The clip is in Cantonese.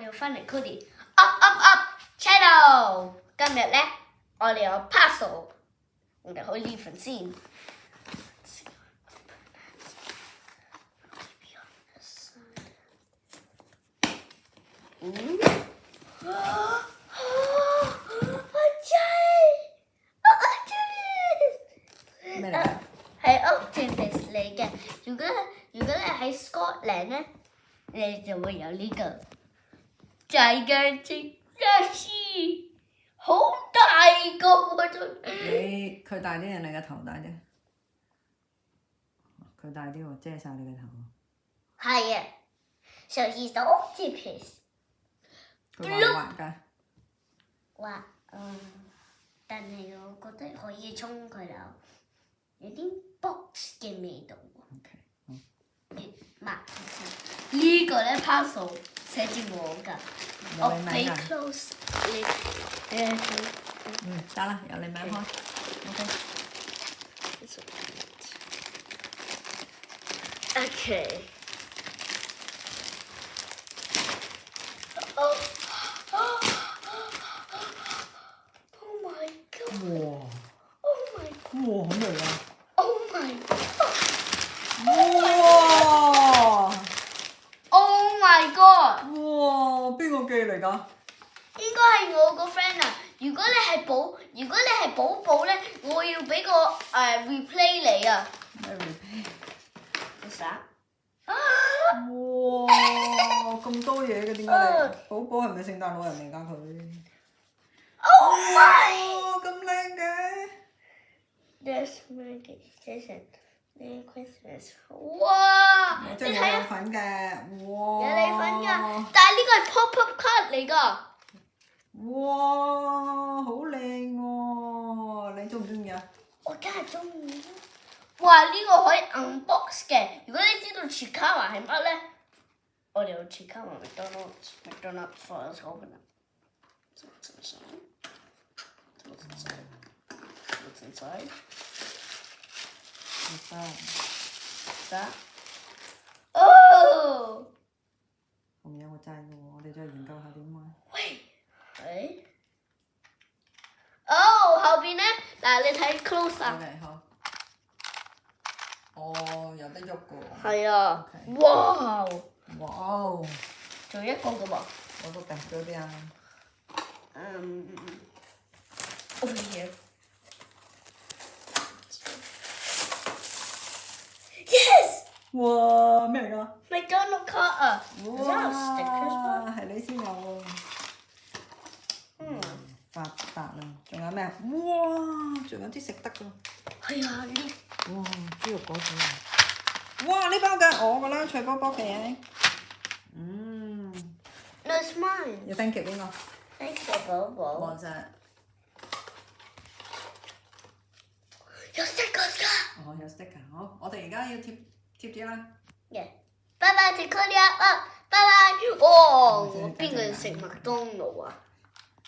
哋翻嚟 Cody up channel。今日咧，我哋有 puzzle， 我哋開呢份先。咩嚟㗎？係 Octopus 嚟嘅。如果你喺 Scotland 咧，你就會有呢個 gigantic fish， 好大個嗰種。佢大啲定你個頭大啲？佢大啲喎，遮晒你個頭。係啊 ，so he's the octopus。佢滑㗎。滑，但係我覺得可以沖佢啦，有啲 box 嘅味道。OK， 好。呢個咧 puzzle 寫住我㗎，我俾 close 你得啦，由你名開。OK。哇！好味啊 ！Oh my god！ 哇 ！Oh my god！ 哇！邊個寄嚟㗎？應該係我個 friend 啊！如果你係寶寶咧，我要俾個replay 你啊！咩 replay？ 你啥？哇！咁多嘢嘅點解你？寶寶係咪聖誕老人嚟㗎佢？ Oh my！ 咁靚嘅 ！There's Merry Christmas！ 哇！即係我有份嘅，哇！有你份㗎，但係呢個係 pop-up card 嚟㗎。哇！好靚喎！你中唔中意啊？我梗係中意。哇！呢個可以 unbox 嘅。如果你知道 Chikawa 係乜咧，我哋有 Chikawa McDonald's for us open it。What's inside? That? Oh! 後面有個掣喎，我哋再研究下點玩。喂，哦，後邊咧，嗱你睇 close 啊。好。哦，有得喐㗎喎。係啊。哇！哇！仲有一個㗎喎。我都掟咗啲啊。Over here. Yes! 哇！咩嚟㗎 McDonald card 啊！哇！係你先有喎。發達啦！仲有咩？哇！仲有啲食得㗎。係啊，呢。哇！豬肉果子。哇！呢包嘅我㗎啦，脆卜卜嘅。That's mine. 要 thank you 邊個 Thank you，寶寶。我啫。有 stickers 㗎。哦，有 sticker， 好，我哋而家要貼紙啦。拜拜，食佢哋啊！拜拜。哦，我邊個食麥當勞啊？